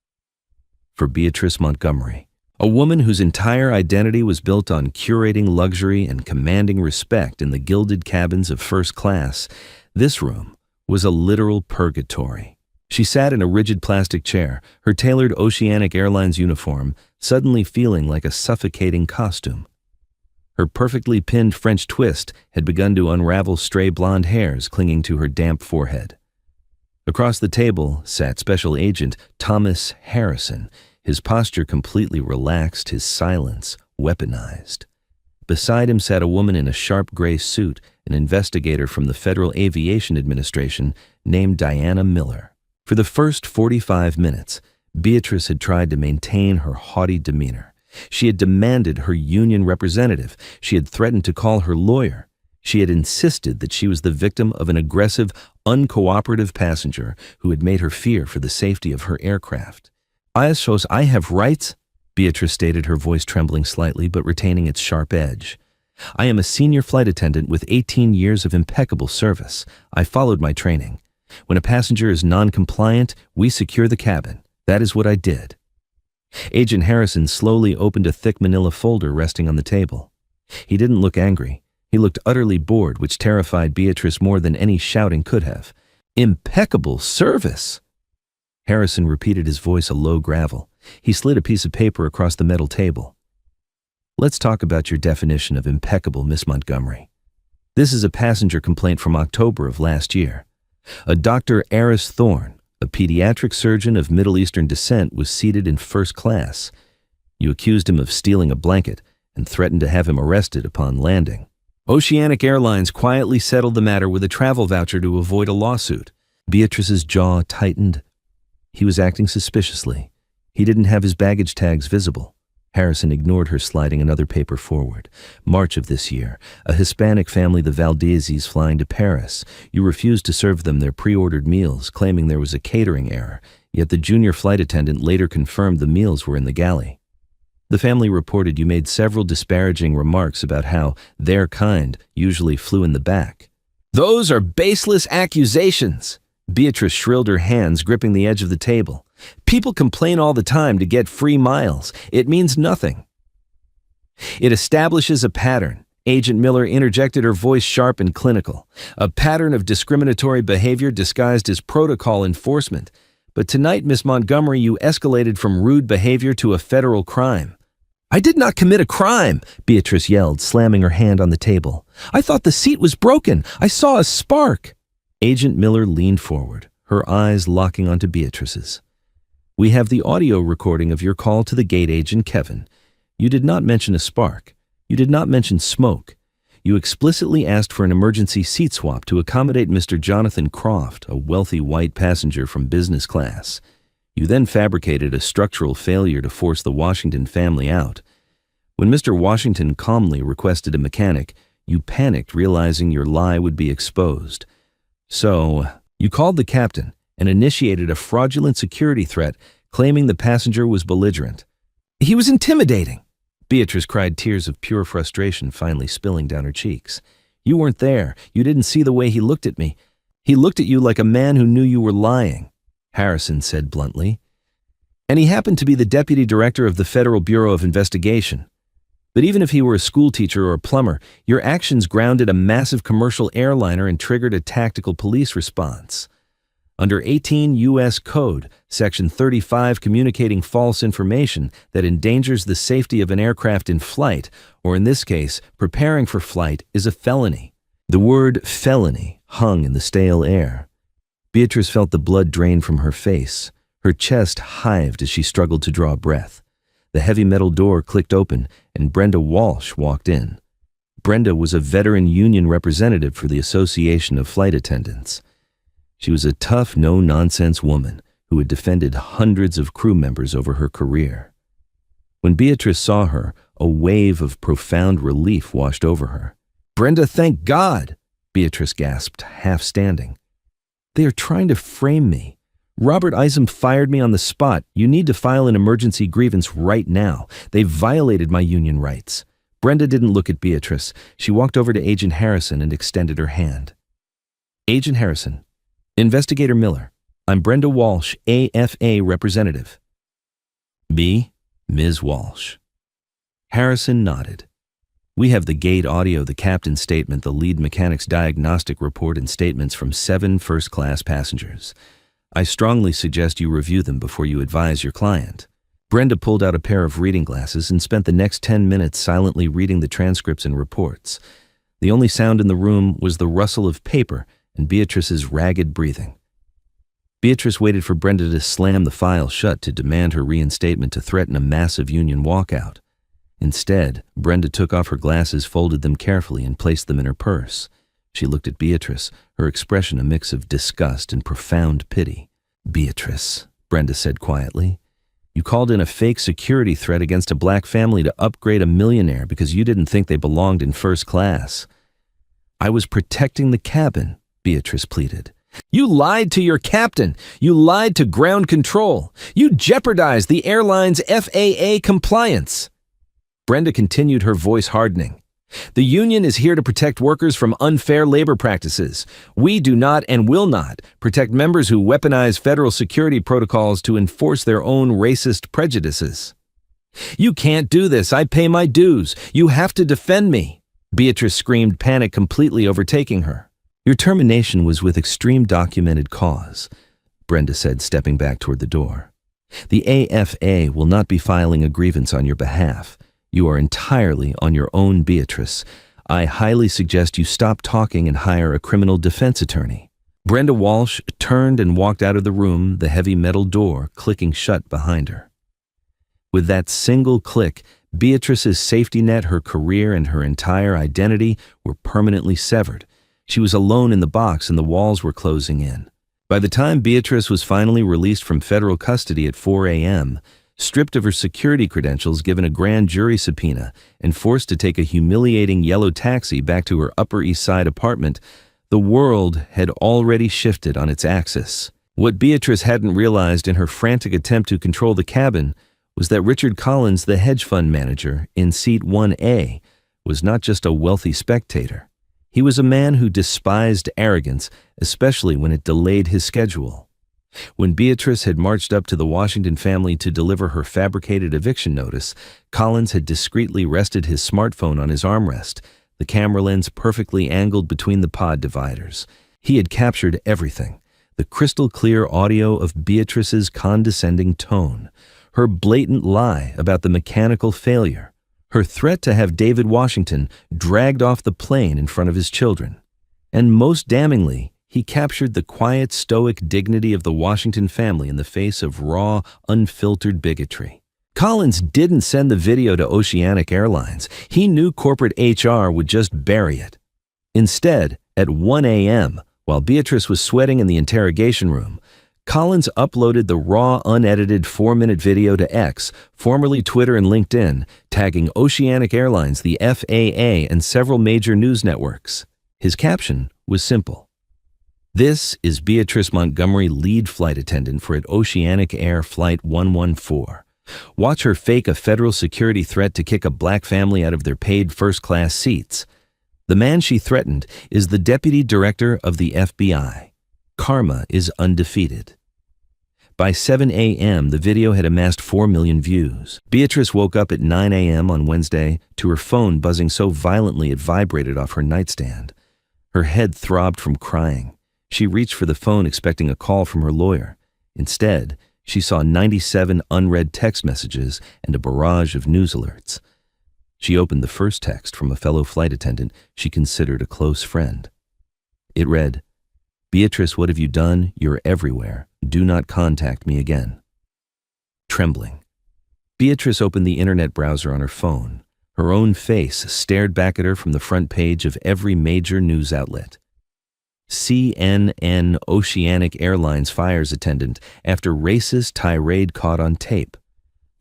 For Beatrice Montgomery, a woman whose entire identity was built on curating luxury and commanding respect in the gilded cabins of first class, this room was a literal purgatory. She sat in a rigid plastic chair, her tailored Oceanic Airlines uniform suddenly feeling like a suffocating costume. Her perfectly pinned French twist had begun to unravel stray blonde hairs clinging to her damp forehead. Across the table sat Special Agent Thomas Harrison, his posture completely relaxed, his silence weaponized. Beside him sat a woman in a sharp gray suit, an investigator from the Federal Aviation Administration named Diana Miller. For the first 45 minutes, Beatrice had tried to maintain her haughty demeanor. She had demanded her union representative. She had threatened to call her lawyer. She had insisted that she was the victim of an aggressive, uncooperative passenger who had made her fear for the safety of her aircraft. "I suppose I have rights," Beatrice stated, her voice trembling slightly but retaining its sharp edge. "I am a senior flight attendant with 18 years of impeccable service. I followed my training. When a passenger is non-compliant, we secure the cabin. That is what I did." Agent Harrison slowly opened a thick manila folder resting on the table. He didn't look angry. He looked utterly bored, which terrified Beatrice more than any shouting could have. "Impeccable service!" Harrison repeated, his voice a low gravel. He slid a piece of paper across the metal table. "Let's talk about your definition of impeccable, Miss Montgomery. This is a passenger complaint from October of last year. A Dr. Aris Thorne, a pediatric surgeon of Middle Eastern descent, was seated in first class. You accused him of stealing a blanket and threatened to have him arrested upon landing. Oceanic Airlines quietly settled the matter with a travel voucher to avoid a lawsuit." Beatrice's jaw tightened. He was acting suspiciously. He didn't have his baggage tags visible. Harrison ignored her, sliding another paper forward. "March of this year, a Hispanic family, the Valdezis, flying to Paris. You refused to serve them their pre-ordered meals, claiming there was a catering error, yet the junior flight attendant later confirmed the meals were in the galley. The family reported you made several disparaging remarks about how their kind usually flew in the back." "Those are baseless accusations!" Beatrice shrilled, her hands gripping the edge of the table. "People complain all the time to get free miles. It means nothing." "It establishes a pattern," Agent Miller interjected, her voice sharp and clinical. "A pattern of discriminatory behavior disguised as protocol enforcement. But tonight, Miss Montgomery, you escalated from rude behavior to a federal crime." "I did not commit a crime," Beatrice yelled, slamming her hand on the table. "I thought the seat was broken. I saw a spark." Agent Miller leaned forward, her eyes locking onto Beatrice's. "We have the audio recording of your call to the gate agent, Kevin. You did not mention a spark. You did not mention smoke. You explicitly asked for an emergency seat swap to accommodate Mr. Jonathan Croft, a wealthy white passenger from business class. You then fabricated a structural failure to force the Washington family out. When Mr. Washington calmly requested a mechanic, you panicked, realizing your lie would be exposed. So, you called the captain and initiated a fraudulent security threat, claiming the passenger was belligerent." "He was intimidating," Beatrice cried, tears of pure frustration finally spilling down her cheeks. "You weren't there. You didn't see the way he looked at me. He looked at you like a man who knew you were lying," Harrison said bluntly. "And he happened to be the deputy director of the Federal Bureau of Investigation. But even if he were a schoolteacher or a plumber, your actions grounded a massive commercial airliner and triggered a tactical police response. Under 18 U.S. Code, Section 35, communicating false information that endangers the safety of an aircraft in flight, or in this case, preparing for flight, is a felony." The word felony hung in the stale air. Beatrice felt the blood drain from her face. Her chest hived as she struggled to draw a breath. The heavy metal door clicked open, and Brenda Walsh walked in. Brenda was a veteran union representative for the Association of Flight Attendants. She was a tough, no-nonsense woman who had defended hundreds of crew members over her career. When Beatrice saw her, a wave of profound relief washed over her. "Brenda, thank God!" Beatrice gasped, half standing. "They are trying to frame me. Robert Isom fired me on the spot. You need to file an emergency grievance right now. They've violated my union rights." Brenda didn't look at Beatrice. She walked over to Agent Harrison and extended her hand. "Agent Harrison, Investigator Miller, I'm Brenda Walsh, AFA representative." "Me, Ms. Walsh." Harrison nodded. "We have the gate audio, the captain's statement, the lead mechanic's diagnostic report, and statements from 7 first-class passengers. I strongly suggest you review them before you advise your client." Brenda pulled out a pair of reading glasses and spent the next 10 minutes silently reading the transcripts and reports. The only sound in the room was the rustle of paper and Beatrice's ragged breathing. Beatrice waited for Brenda to slam the file shut to demand her reinstatement, to threaten a massive union walkout. Instead, Brenda took off her glasses, folded them carefully, and placed them in her purse. She looked at Beatrice, her expression a mix of disgust and profound pity. "Beatrice," Brenda said quietly, "you called in a fake security threat against a black family to upgrade a millionaire because you didn't think they belonged in first class." "I was protecting the cabin," Beatrice pleaded. "You lied to your captain. You lied to ground control. You jeopardized the airline's FAA compliance." Brenda continued, her voice hardening. "The union is here to protect workers from unfair labor practices. We do not and will not protect members who weaponize federal security protocols to enforce their own racist prejudices." "You can't do this. I pay my dues. You have to defend me," Beatrice screamed, panic completely overtaking her. "Your termination was with extreme documented cause," Brenda said, stepping back toward the door. "The AFA will not be filing a grievance on your behalf. You are entirely on your own, Beatrice. I highly suggest you stop talking and hire a criminal defense attorney." Brenda Walsh turned and walked out of the room, the heavy metal door clicking shut behind her. With that single click, Beatrice's safety net, her career, and her entire identity were permanently severed. She was alone in the box, and the walls were closing in. By the time Beatrice was finally released from federal custody at 4 a.m., stripped of her security credentials, given a grand jury subpoena, and forced to take a humiliating yellow taxi back to her Upper East Side apartment, the world had already shifted on its axis. What Beatrice hadn't realized in her frantic attempt to control the cabin was that Richard Collins, the hedge fund manager in seat 1A, was not just a wealthy spectator. He was a man who despised arrogance, especially when it delayed his schedule. When Beatrice had marched up to the Washington family to deliver her fabricated eviction notice, Collins had discreetly rested his smartphone on his armrest, the camera lens perfectly angled between the pod dividers. He had captured everything: the crystal-clear audio of Beatrice's condescending tone, her blatant lie about the mechanical failure, her threat to have David Washington dragged off the plane in front of his children. And most damningly, he captured the quiet, stoic dignity of the Washington family in the face of raw, unfiltered bigotry. Collins didn't send the video to Oceanic Airlines. He knew corporate HR would just bury it. Instead, at 1 a.m., while Beatrice was sweating in the interrogation room, Collins uploaded the raw, unedited 4-minute video to X, formerly Twitter and LinkedIn, tagging Oceanic Airlines, the FAA, and several major news networks. His caption was simple: "This is Beatrice Montgomery, lead flight attendant for at Oceanic Air Flight 114. Watch her fake a federal security threat to kick a black family out of their paid first-class seats. The man she threatened is the deputy director of the FBI. Karma is undefeated." By 7 a.m., the video had amassed 4 million views. Beatrice woke up at 9 a.m. on Wednesday to her phone buzzing so violently it vibrated off her nightstand. Her head throbbed from crying. She reached for the phone expecting a call from her lawyer. Instead, she saw 97 unread text messages and a barrage of news alerts. She opened the first text from a fellow flight attendant she considered a close friend. It read, Beatrice, what have you done? You're everywhere. Do not contact me again. Trembling. Beatrice opened the internet browser on her phone. Her own face stared back at her from the front page of every major news outlet. CNN: Oceanic Airlines fires attendant after racist tirade caught on tape.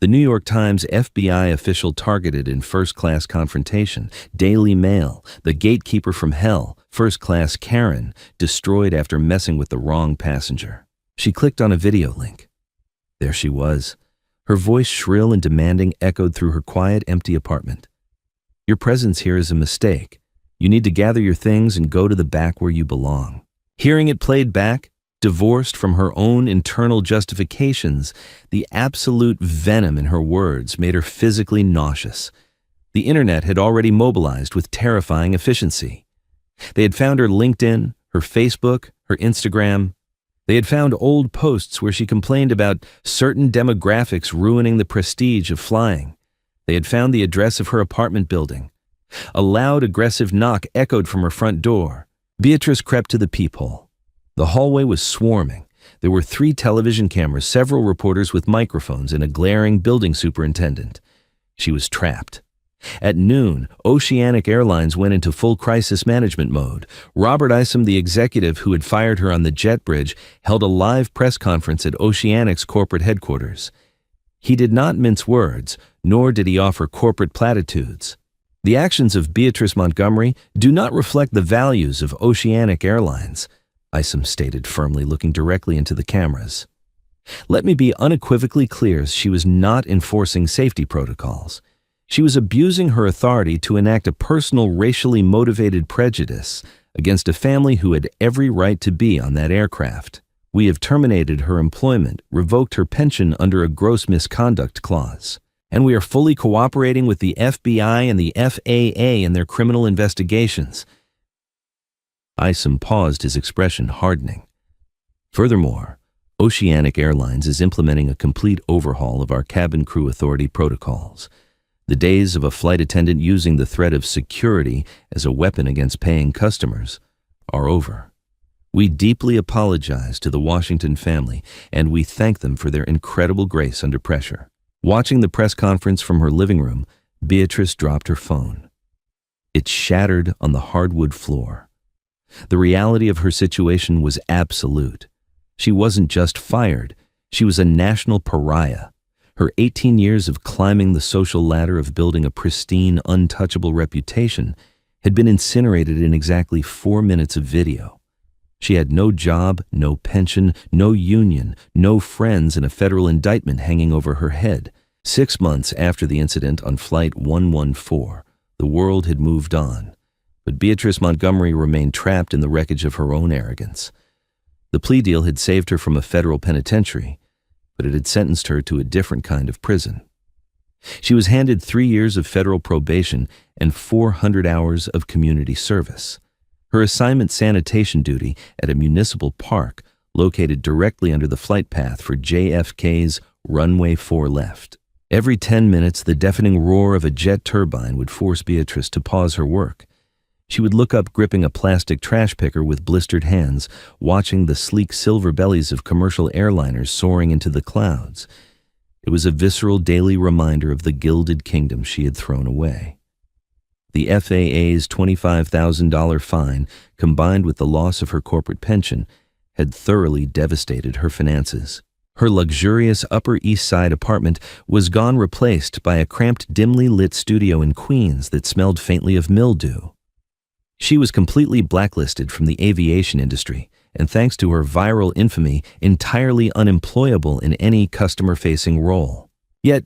The New York Times: FBI official targeted in first-class confrontation. Daily Mail: the gatekeeper from hell, first-class Karen, destroyed after messing with the wrong passenger. She clicked on a video link. There she was. Her voice, shrill and demanding, echoed through her quiet, empty apartment. Your presence here is a mistake. You need to gather your things and go to the back where you belong. Hearing it played back, divorced from her own internal justifications, the absolute venom in her words made her physically nauseous. The internet had already mobilized with terrifying efficiency. They had found her LinkedIn, her Facebook, her Instagram. They had found old posts where she complained about certain demographics ruining the prestige of flying. They had found the address of her apartment building. A loud, aggressive knock echoed from her front door. Beatrice crept to the peephole. The hallway was swarming. There were 3 television cameras, several reporters with microphones, and a glaring building superintendent. She was trapped. At noon, Oceanic Airlines went into full crisis management mode. Robert Isom, the executive who had fired her on the jet bridge, held a live press conference at Oceanic's corporate headquarters. He did not mince words, nor did he offer corporate platitudes. The actions of Beatrice Montgomery do not reflect the values of Oceanic Airlines, Isom stated firmly, looking directly into the cameras. Let me be unequivocally clear, she was not enforcing safety protocols. She was abusing her authority to enact a personal, racially motivated prejudice against a family who had every right to be on that aircraft. We have terminated her employment, revoked her pension under a gross misconduct clause, and we are fully cooperating with the FBI and the FAA in their criminal investigations. Isom paused, his expression hardening. Furthermore, Oceanic Airlines is implementing a complete overhaul of our cabin crew authority protocols. The days of a flight attendant using the threat of security as a weapon against paying customers are over. We deeply apologize to the Washington family, and we thank them for their incredible grace under pressure. Watching the press conference from her living room, Beatrice dropped her phone. It shattered on the hardwood floor. The reality of her situation was absolute. She wasn't just fired, she was a national pariah. Her 18 years of climbing the social ladder of building a pristine, untouchable reputation had been incinerated in exactly 4 minutes of video. She had no job, no pension, no union, no friends, and a federal indictment hanging over her head. 6 months after the incident on Flight 114, the world had moved on, but Beatrice Montgomery remained trapped in the wreckage of her own arrogance. The plea deal had saved her from a federal penitentiary, but it had sentenced her to a different kind of prison. She was handed 3 years of federal probation and 400 hours of community service. Her assignment, sanitation duty at a municipal park located directly under the flight path for JFK's runway 4 left. Every 10 minutes, the deafening roar of a jet turbine would force Beatrice to pause her work. She would look up, gripping a plastic trash picker with blistered hands, watching the sleek silver bellies of commercial airliners soaring into the clouds. It was a visceral daily reminder of the gilded kingdom she had thrown away. The FAA's $25,000 fine, combined with the loss of her corporate pension, had thoroughly devastated her finances. Her luxurious Upper East Side apartment was gone, replaced by a cramped, dimly lit studio in Queens that smelled faintly of mildew. She was completely blacklisted from the aviation industry, and thanks to her viral infamy, entirely unemployable in any customer-facing role. Yet,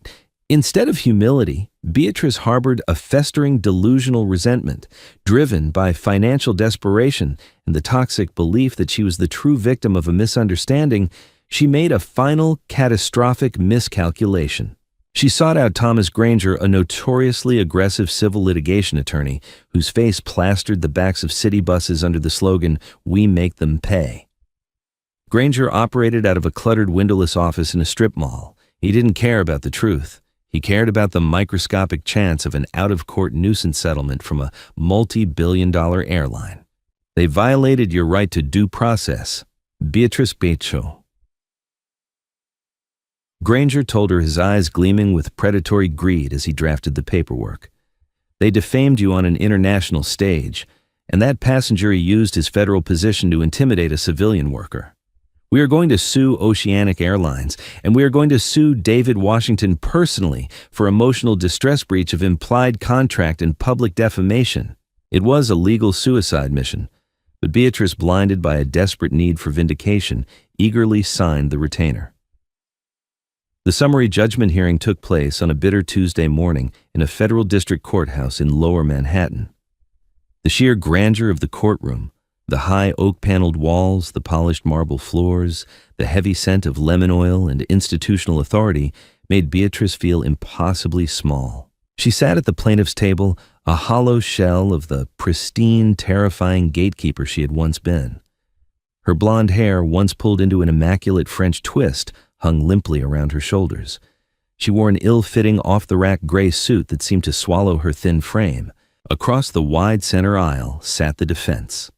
instead of humility, Beatrice harbored a festering delusional resentment, driven by financial desperation and the toxic belief that she was the true victim of a misunderstanding. She made a final, catastrophic miscalculation. She sought out Thomas Granger, a notoriously aggressive civil litigation attorney whose face plastered the backs of city buses under the slogan, "We make them pay." Granger operated out of a cluttered, windowless office in a strip mall. He didn't care about the truth. He cared about the microscopic chance of an out-of-court nuisance settlement from a multi-billion-dollar airline. They violated your right to due process. Beatrice Becho. Granger told her, his eyes gleaming with predatory greed as he drafted the paperwork. They defamed you on an international stage, and that passenger used his federal position to intimidate a civilian worker. We are going to sue Oceanic Airlines, and we are going to sue David Washington personally for emotional distress breach of implied contract and public defamation. It was a legal suicide mission, but Beatrice, blinded by a desperate need for vindication, eagerly signed the retainer. The summary judgment hearing took place on a bitter Tuesday morning in a federal district courthouse in Lower Manhattan. The sheer grandeur of the courtroom, the high oak-paneled walls, the polished marble floors, the heavy scent of lemon oil and institutional authority made Beatrice feel impossibly small. She sat at the plaintiff's table, a hollow shell of the pristine, terrifying gatekeeper she had once been. Her blonde hair, once pulled into an immaculate French twist, hung limply around her shoulders. She wore an ill-fitting, off-the-rack gray suit that seemed to swallow her thin frame. Across the wide center aisle sat the defense.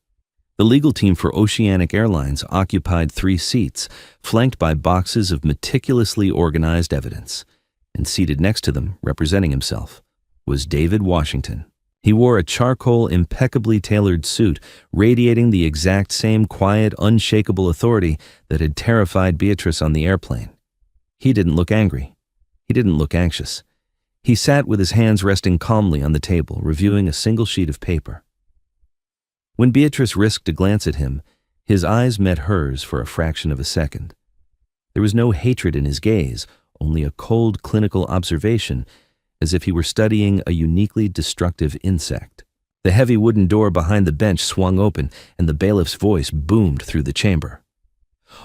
The legal team for Oceanic Airlines occupied 3 seats, flanked by boxes of meticulously organized evidence. And seated next to them, representing himself, was David Washington. He wore a charcoal, impeccably tailored suit, radiating the exact same quiet, unshakable authority that had terrified Beatrice on the airplane. He didn't look angry. He didn't look anxious. He sat with his hands resting calmly on the table, reviewing a single sheet of paper. When Beatrice risked a glance at him, his eyes met hers for a fraction of a second. There was no hatred in his gaze, only a cold clinical observation, as if he were studying a uniquely destructive insect. The heavy wooden door behind the bench swung open, and the bailiff's voice boomed through the chamber.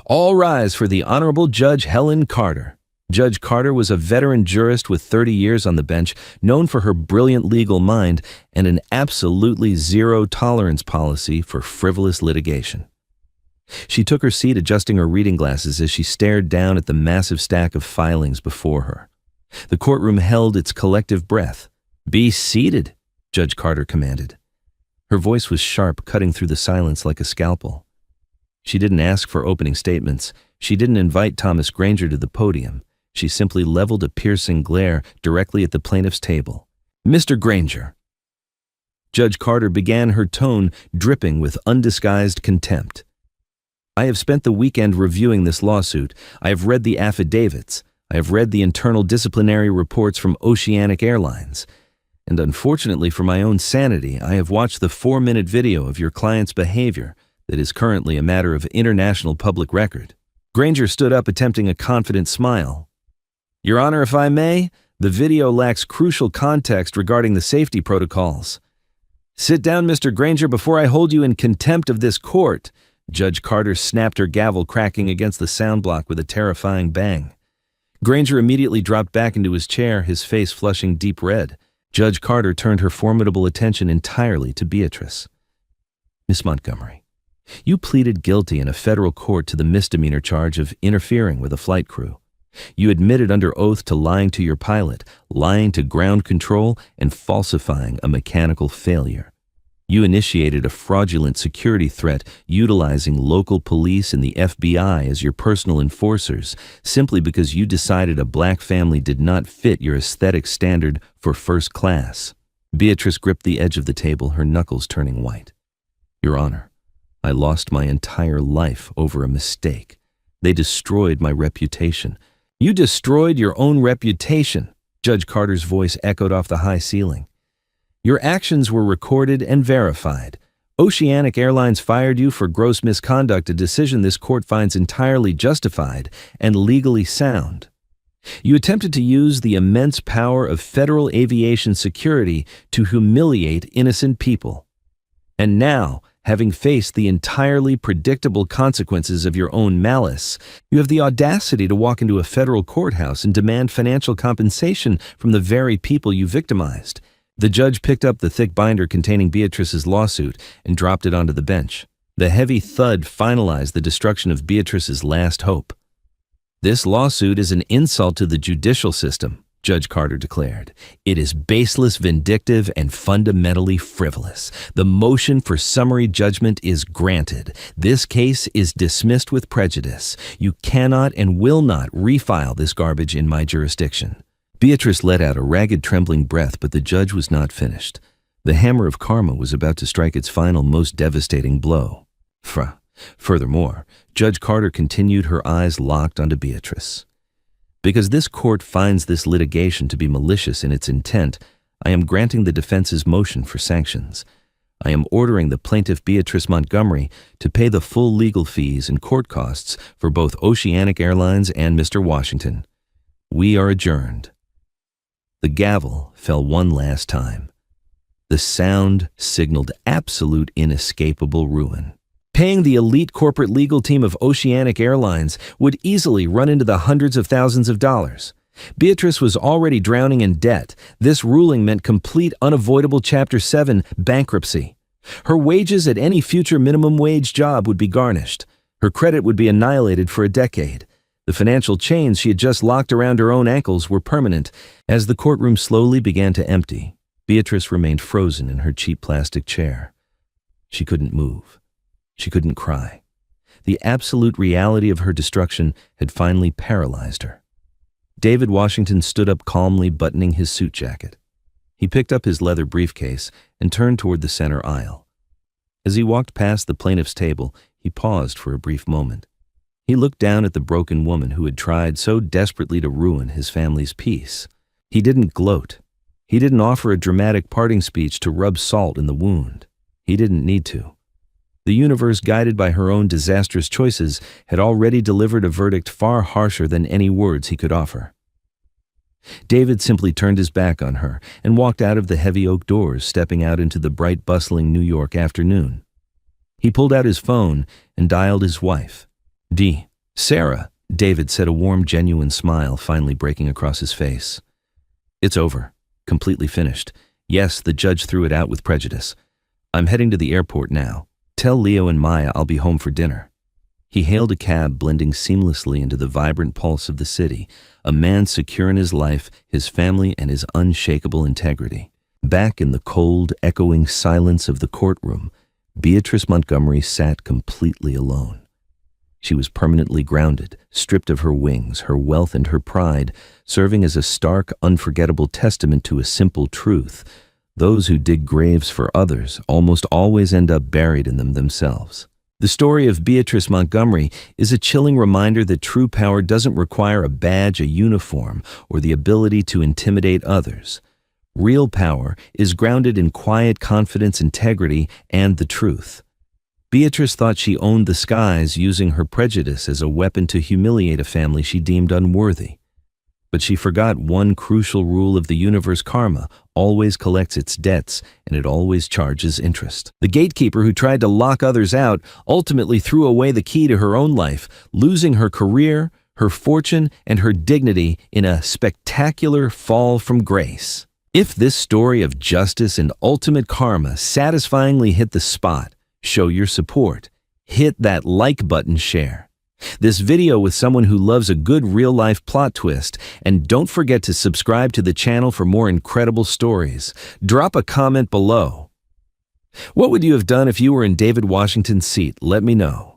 "All rise for the Honorable Judge Helen Carter." Judge Carter was a veteran jurist with 30 years on the bench, known for her brilliant legal mind and an absolutely zero-tolerance policy for frivolous litigation. She took her seat, adjusting her reading glasses as she stared down at the massive stack of filings before her. The courtroom held its collective breath. "Be seated," Judge Carter commanded. Her voice was sharp, cutting through the silence like a scalpel. She didn't ask for opening statements. She didn't invite Thomas Granger to the podium. She simply leveled a piercing glare directly at the plaintiff's table. "Mr. Granger." Judge Carter began, her tone dripping with undisguised contempt. "I have spent the weekend reviewing this lawsuit. I have read the affidavits. I have read the internal disciplinary reports from Oceanic Airlines. And unfortunately for my own sanity, I have watched the 4-minute video of your client's behavior that is currently a matter of international public record." Granger stood up, attempting a confident smile. "Your Honor, if I may, the video lacks crucial context regarding the safety protocols." "Sit down, Mr. Granger, before I hold you in contempt of this court." Judge Carter snapped her gavel, cracking against the sound block with a terrifying bang. Granger immediately dropped back into his chair, his face flushing deep red. Judge Carter turned her formidable attention entirely to Beatrice. "Miss Montgomery, you pleaded guilty in a federal court to the misdemeanor charge of interfering with a flight crew. You admitted under oath to lying to your pilot, lying to ground control, and falsifying a mechanical failure. You initiated a fraudulent security threat utilizing local police and the FBI as your personal enforcers simply because you decided a black family did not fit your aesthetic standard for first class." Beatrice gripped the edge of the table, her knuckles turning white. "Your Honor, I lost my entire life over a mistake. They destroyed my reputation." "You destroyed your own reputation," Judge Carter's voice echoed off the high ceiling. "Your actions were recorded and verified. Oceanic Airlines fired you for gross misconduct, a decision this court finds entirely justified and legally sound. You attempted to use the immense power of federal aviation security to humiliate innocent people. And now, having faced the entirely predictable consequences of your own malice, you have the audacity to walk into a federal courthouse and demand financial compensation from the very people you victimized." The judge picked up the thick binder containing Beatrice's lawsuit and dropped it onto the bench. The heavy thud finalized the destruction of Beatrice's last hope. "This lawsuit is an insult to the judicial system," Judge Carter declared. "It is baseless, vindictive, and fundamentally frivolous. The motion for summary judgment is granted. This case is dismissed with prejudice. You cannot and will not refile this garbage in my jurisdiction." Beatrice let out a ragged, trembling breath, but the judge was not finished. The hammer of karma was about to strike its final, most devastating blow. Furthermore, Judge Carter continued, her eyes locked onto Beatrice. "Because this court finds this litigation to be malicious in its intent, I am granting the defense's motion for sanctions. I am ordering the plaintiff Beatrice Montgomery to pay the full legal fees and court costs for both Oceanic Airlines and Mr. Washington. We are adjourned." The gavel fell one last time. The sound signaled absolute, inescapable ruin. Paying the elite corporate legal team of Oceanic Airlines would easily run into the hundreds of thousands of dollars. Beatrice was already drowning in debt. This ruling meant complete, unavoidable Chapter 7 bankruptcy. Her wages at any future minimum wage job would be garnished. Her credit would be annihilated for a decade. The financial chains she had just locked around her own ankles were permanent. As the courtroom slowly began to empty, Beatrice remained frozen in her cheap plastic chair. She couldn't move. She couldn't cry. The absolute reality of her destruction had finally paralyzed her. David Washington stood up calmly, buttoning his suit jacket. He picked up his leather briefcase and turned toward the center aisle. As he walked past the plaintiff's table, he paused for a brief moment. He looked down at the broken woman who had tried so desperately to ruin his family's peace. He didn't gloat. He didn't offer a dramatic parting speech to rub salt in the wound. He didn't need to. The universe, guided by her own disastrous choices, had already delivered a verdict far harsher than any words he could offer. David simply turned his back on her and walked out of the heavy oak doors, stepping out into the bright, bustling New York afternoon. He pulled out his phone and dialed his wife. Sarah, David said, a warm, genuine smile finally breaking across his face. "It's over. Completely finished. Yes, the judge threw it out with prejudice. I'm heading to the airport now. Tell Leo and Maya I'll be home for dinner." He hailed a cab, blending seamlessly into the vibrant pulse of the city, a man secure in his life, his family, and his unshakable integrity. Back in the cold, echoing silence of the courtroom, Beatrice Montgomery sat completely alone. She was permanently grounded, stripped of her wings, her wealth, and her pride, serving as a stark, unforgettable testament to a simple truth: those who dig graves for others almost always end up buried in them themselves. The story of Beatrice Montgomery is a chilling reminder that true power doesn't require a badge, a uniform, or the ability to intimidate others. Real power is grounded in quiet confidence, integrity, and the truth. Beatrice thought she owned the skies, using her prejudice as a weapon to humiliate a family she deemed unworthy. But she forgot one crucial rule of the universe: karma always collects its debts, and it always charges interest. The gatekeeper who tried to lock others out ultimately threw away the key to her own life, losing her career, her fortune, and her dignity in a spectacular fall from grace. If this story of justice and ultimate karma satisfyingly hit the spot, show your support. Hit that like button, share this video with someone who loves a good real-life plot twist, and don't forget to subscribe to the channel for more incredible stories. Drop a comment below. What would you have done if you were in David Washington's seat? Let me know.